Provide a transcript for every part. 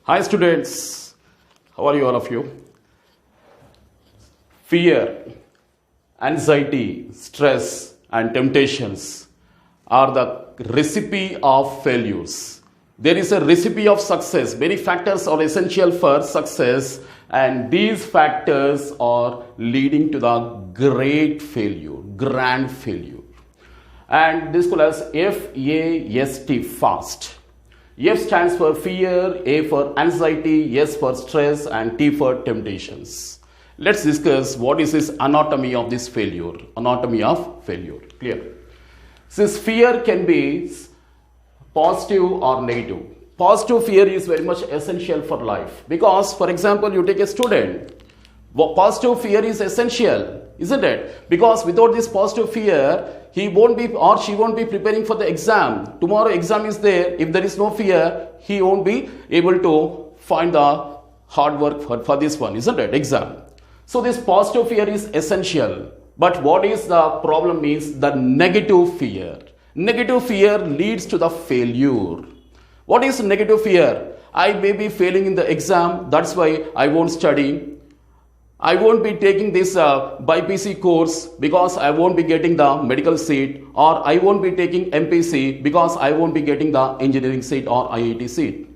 Hi students, how are you all of you? Fear, anxiety, stress and temptations are the recipe of failures. There is a recipe of success. Many factors are essential for success and these factors are leading to the great failure, grand failure. And this is called as FAST, fast. F stands for fear, A for anxiety, S for stress, and T for temptations. Let's discuss what is this anatomy of this failure. Anatomy of failure. Clear? Since fear can be positive or negative. Positive fear is very much essential for life. Because, for example, you take a student. Positive fear is essential, isn't it? Because without this positive fear, he won't be or she won't be preparing for the exam. Tomorrow exam is there. If there is no fear, he won't be able to find the hard work for this one, isn't it? Exam. So this positive fear is essential. But what is the problem is the negative fear. Negative fear leads to the failure. What is negative fear? I may be failing in the exam. That's why I won't study. I won't be taking this BPC course because I won't be getting the medical seat, or I won't be taking MPC because I won't be getting the engineering seat or IIT seat.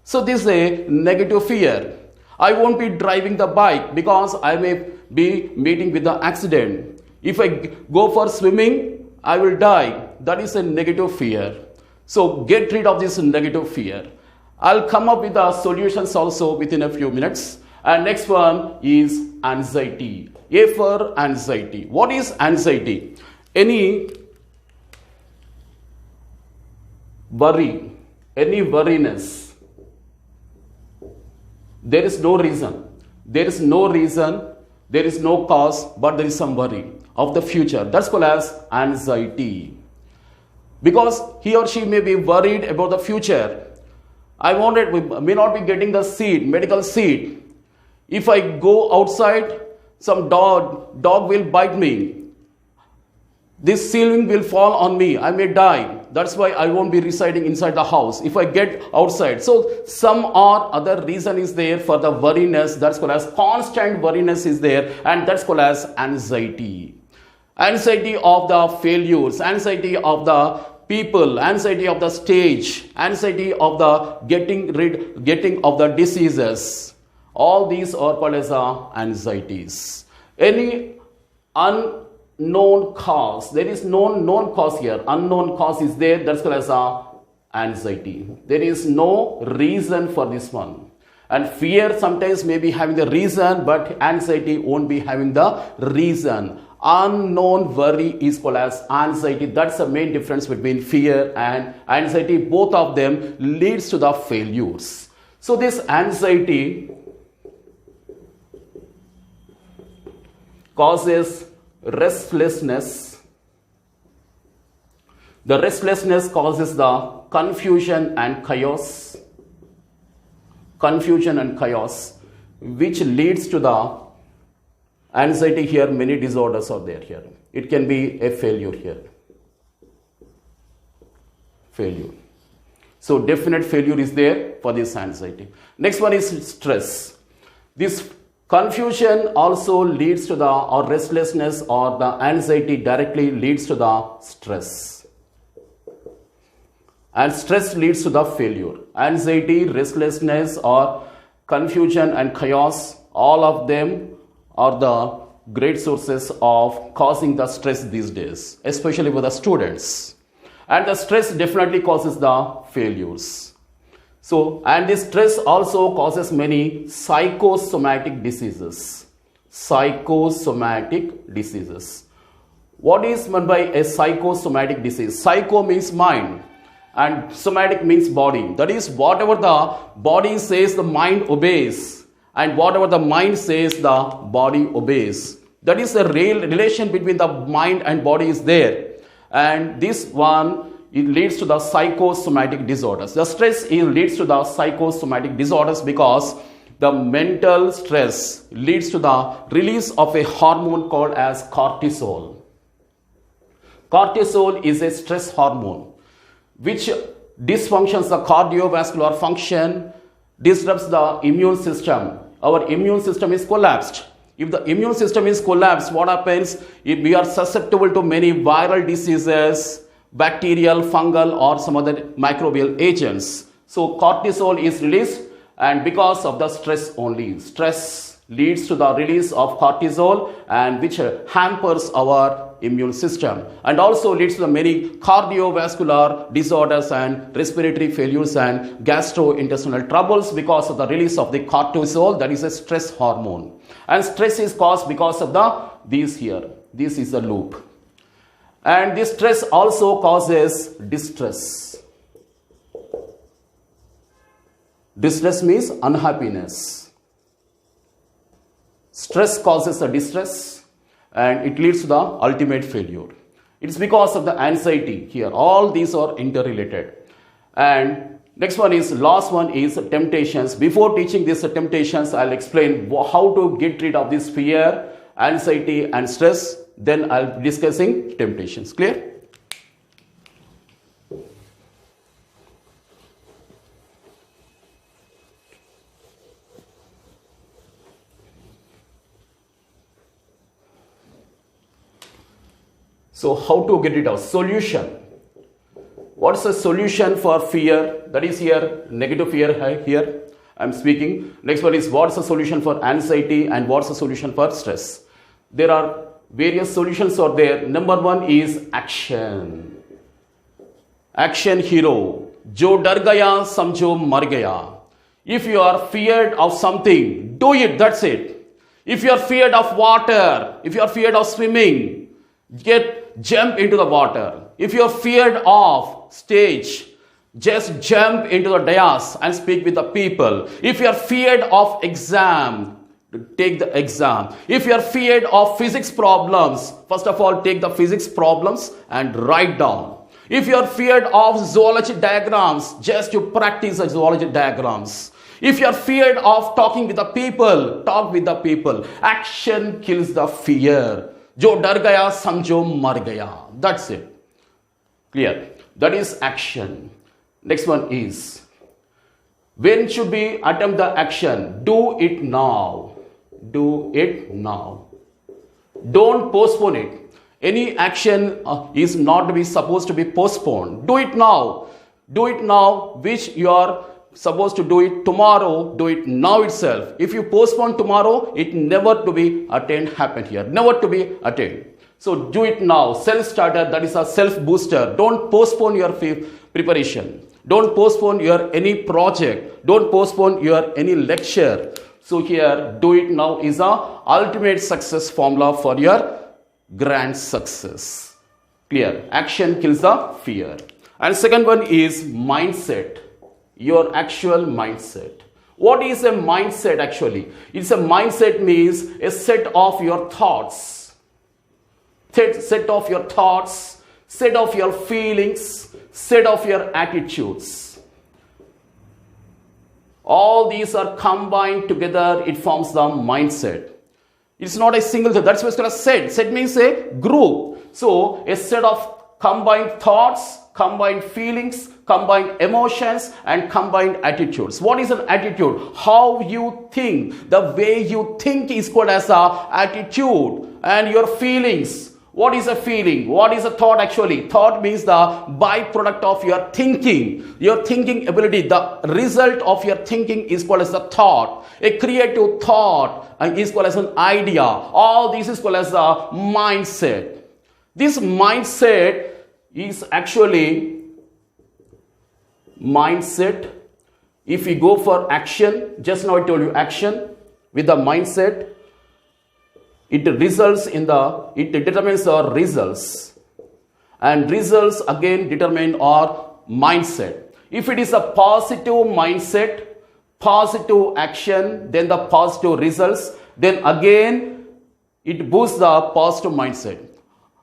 So this is a negative fear. I won't be driving the bike because I may be meeting with the accident. If I go for swimming, I will die. That is a negative fear. So get rid of this negative fear. I'll come up with the solutions also within a few minutes. And next one is anxiety. A for anxiety. What is anxiety? Any worry, any worriness. There is no reason. There is no reason. There is no cause, but there is some worry of the future. That's called as anxiety. Because he or she may be worried about the future. I may not be getting the seat, medical seat. If I go outside, some dog will bite me. This ceiling will fall on me. I may die. That's why I won't be residing inside the house if I get outside. So some or other reason is there for the worriness. That's called as constant worriness is there, and that's called as anxiety. Anxiety of the failures, anxiety of the people, anxiety of the stage, anxiety of the getting of the diseases. All these are called as anxieties. Any unknown cause, there is no known cause here. Unknown cause is there, that's called as anxiety. There is no reason for this one. And fear sometimes may be having the reason, but anxiety won't be having the reason. Unknown worry is called as anxiety. That's the main difference between fear and anxiety. Both of them leads to the failures. So this anxiety causes restlessness. The restlessness causes the confusion and chaos. Confusion and chaos, which leads to the anxiety here. Many disorders are there here. It can be a failure here. Failure. So definite failure is there for this anxiety. Next one is stress. This confusion also leads to the, or restlessness or the anxiety directly leads to the stress. And stress leads to the failure. Anxiety, restlessness or confusion and chaos, all of them are the great sources of causing the stress these days, especially for the students. And the stress definitely causes the failures. So, and this stress also causes many psychosomatic diseases. Psychosomatic diseases. What is meant by a psychosomatic disease? Psycho means mind and somatic means body. That is, whatever the body says, the mind obeys. And whatever the mind says, the body obeys. That is a real relation between the mind and body is there. And this one, it leads to the psychosomatic disorders. The stress leads to the psychosomatic disorders because the mental stress leads to the release of a hormone called as cortisol. Cortisol is a stress hormone which dysfunctions the cardiovascular function disrupts the immune system. Our immune system is collapsed. If the immune system is collapsed, what happens? If we are susceptible to many viral diseases, bacterial, fungal, or some other microbial agents. So cortisol is released, and because of the stress only. Stress leads to the release of cortisol, and which hampers our immune system, and also leads to the many cardiovascular disorders and respiratory failures and gastrointestinal troubles because of the release of the cortisol, that is a stress hormone. And stress is caused because of this is the loop. And this stress also causes distress. Distress means unhappiness. Stress causes a distress, and it leads to the ultimate failure. It's because of the anxiety here. All these are interrelated. And next one is, last one is temptations. Before teaching these temptations, I'll explain how to get rid of this fear, anxiety, and stress. Then I'll be discussing temptations. Clear? So how to get it out? Solution. What's the solution for fear? That is here, negative fear here I'm speaking. Next one is, what's the solution for anxiety and what's the solution for stress? There are various solutions are there. Number one is action. Action hero. Jo dar gaya, samjho mar gaya. If you are feared of something, do it, that's it. If you are feared of water, if you are feared of swimming, jump into the water. If you are feared of stage, just jump into the dais and speak with the people. If you are feared of exam, take the exam. If you are feared of physics problems, first of all, take the physics problems and write down. If you are feared of zoology diagrams, just you practice the zoology diagrams. If you are feared of talking with the people, talk with the people. Action kills the fear. Jo dar gaya, samjho mar gaya. That's it. Clear? That is action. Next one is, when should we attempt the action? Do it now. Do it now. Don't postpone it. Any action is not to be supposed to be postponed. Do it now. Do it now, which you are supposed to do it tomorrow. Do it now itself. If you postpone tomorrow, it never to be attained happen here. Never to be attained. So do it now. Self-starter, that is a self-booster. Don't postpone your preparation. Don't postpone your any project. Don't postpone your any lecture. So here, do it now is a ultimate success formula for your grand success. Clear? Action kills the fear. And second one is mindset. Your actual mindset. What is a mindset actually? It's a mindset means a set of your thoughts. Set of your thoughts, set of your feelings, set of your attitudes. All these are combined together, it forms the mindset. It's not a single thing. That's what's called a set. Set means a group. So a set of combined thoughts, combined feelings, combined emotions, and combined attitudes. What is an attitude? How you think. The way you think is called as a attitude. And your feelings. What is a feeling? What is a thought actually? Thought means the byproduct of your thinking. Your thinking ability, the result of your thinking is called as a thought. A creative thought is called as an idea. All this is called as a mindset. This mindset is actually mindset. If we go for action, just now I told you action with the mindset. It determines our results, and results again determine our mindset. If it is a positive mindset, positive action, then the positive results, then again it boosts the positive mindset.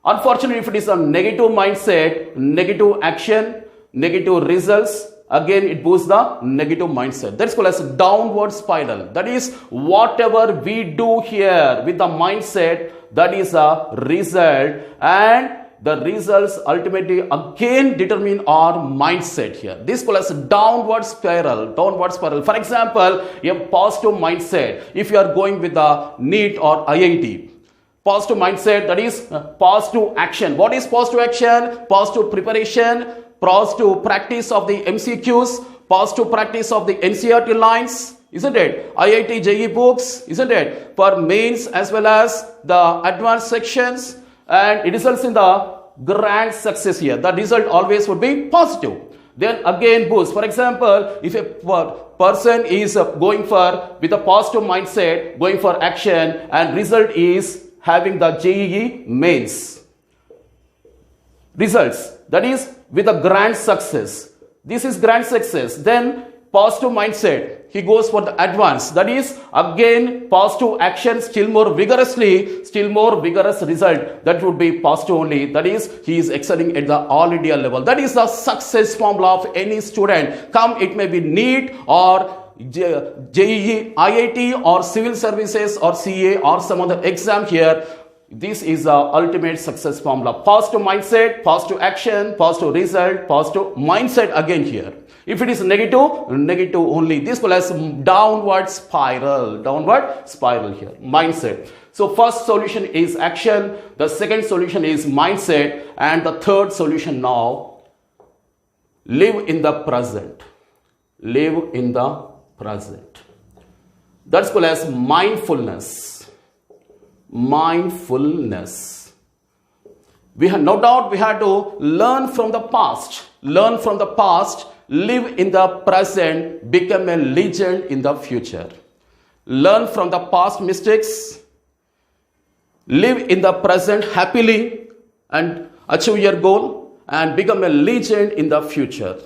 Unfortunately, if it is a negative mindset, negative action, negative results, again it boosts the negative mindset. That's called as a downward spiral. That is, whatever we do here with the mindset, that is a result, and the results ultimately again determine our mindset here. This is called as downward spiral. For example, a positive mindset, if you are going with the NEET or IIT, positive mindset, that is positive action. What is positive action? Positive preparation, positive practice of the MCQs, positive practice of the NCERT lines, isn't it? IIT JEE books, isn't it? For mains as well as the advanced sections, and it results in the grand success here. The result always would be positive. Then again boost. For example, if a person is going for with a positive mindset, going for action, and result is having the JEE mains results, that is with a grand success. This is grand success. Then positive mindset, he goes for the advance, that is again positive action, still more vigorous result, that would be positive only, that is he is excelling at the all India level. That is the success formula of any student, come it may be NEET or JEE, IIT or civil services or CA or some other exam here. This is the ultimate success formula. Positive mindset, positive action, positive result, positive mindset again here. If it is negative, negative only. This will as downward spiral here, mindset. So first solution is action, the second solution is mindset, and the third solution now, live in the present. Live in the present. That's called as mindfulness. Mindfulness. We have no doubt we had to learn from the past. Live in the present, become a legend in the future. Learn from the past mistakes, live in the present happily and achieve your goal and become a legend in the future.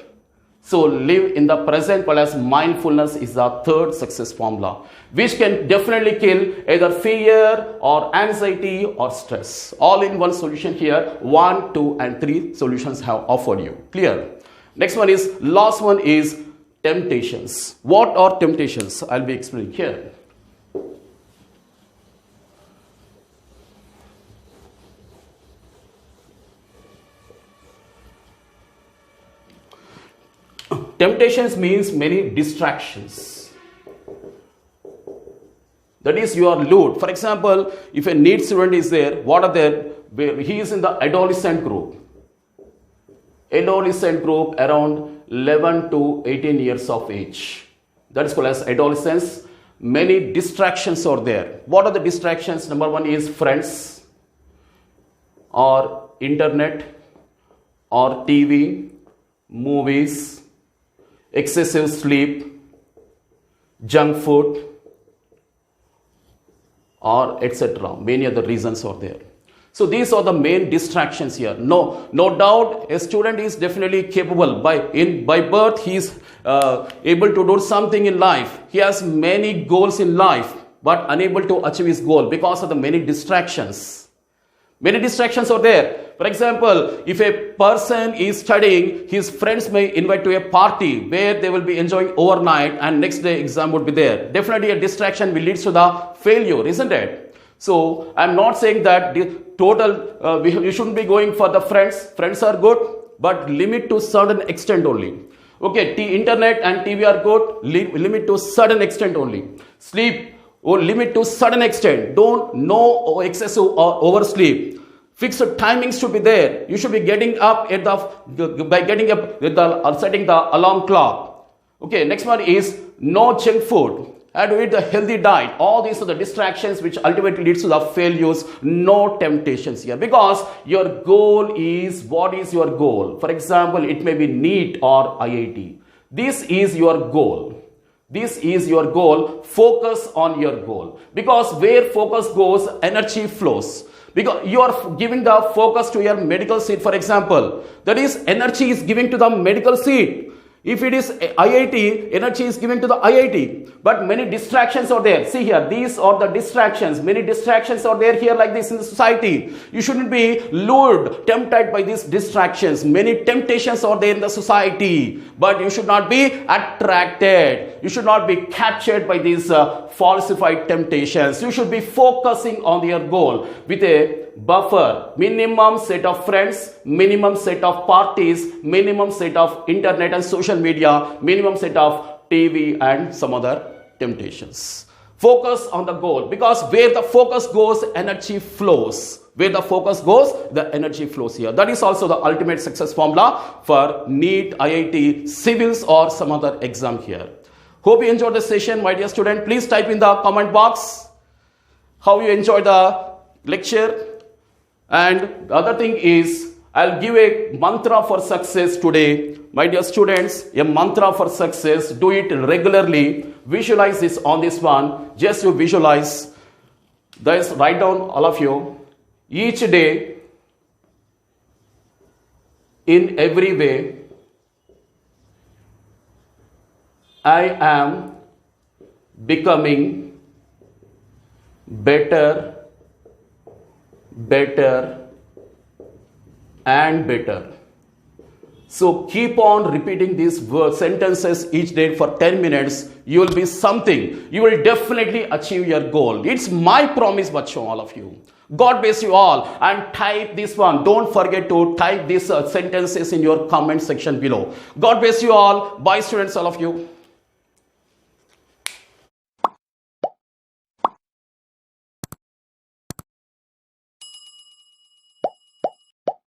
So live in the present, but as mindfulness is the third success formula, which can definitely kill either fear or anxiety or stress. All in one solution here. 1, 2 and 3 solutions have offered you. Clear? Next one is, last one is temptations. What are temptations? I'll be explaining here. Temptations means many distractions. That is, you are lured. For example, if a NEET student is there, what are there? He is in the adolescent group. Adolescent group around 11 to 18 years of age. That is called as adolescence. Many distractions are there. What are the distractions? Number one is friends, or internet, or TV, movies, excessive sleep, junk food, or etc. Many other reasons are there. So these are the main distractions here. No doubt a student is definitely capable. By birth he is able to do something in life. He has many goals in life, but unable to achieve his goal because of the many distractions. Many distractions are there. For example, if a person is studying, his friends may invite to a party where they will be enjoying overnight and next day exam would be there. Definitely a distraction will lead to the failure, isn't it? So I'm not saying that the total, you shouldn't be going for the friends. Friends are good, but limit to certain extent only. Okay, internet and TV are good, limit to certain extent only. Sleep, limit to certain extent. Don't no excessive or oversleep. Fixed timings should be there. You should be getting up by getting up with setting the alarm clock. Okay, next one is no junk food. And to eat the healthy diet. All these are the distractions which ultimately leads to the failures. No temptations here, because your goal is, what is your goal? For example, it may be NEET or IIT. This is your goal. This is your goal. Focus on your goal, because where focus goes, energy flows. Because you are giving the focus to your medical seat, for example, that is energy is giving to the medical seat. If it is IIT, energy is given to the IIT. But many distractions are there. See here, these are the distractions. Many distractions are there here like this in the society. You shouldn't be lured, tempted by these distractions. Many temptations are there in the society. But you should not be attracted. You should not be captured by these falsified temptations. You should be focusing on your goal with a buffer, minimum set of friends, minimum set of parties, minimum set of internet and social media, minimum set of TV and some other temptations. Focus on the goal, because where the focus goes, energy flows. Where the focus goes, the energy flows here. That is also the ultimate success formula for NEET, IIT, civils or some other exam here. Hope you enjoyed the session, my dear student. Please type in the comment box how you enjoyed the lecture. And the other thing is, I'll give a mantra for success today. My dear students, a mantra for success. Do it regularly. Visualize this on this one. Just you visualize. Thus, write down all of you. Each day, in every way, I am becoming better and better. So keep on repeating these sentences each day for 10 minutes. You will be something. You will definitely achieve your goal. It's my promise, Bacho, all of you. God bless you all, and type this one. Don't forget to type these sentences in your comment section below. God bless you all. Bye, students, all of you.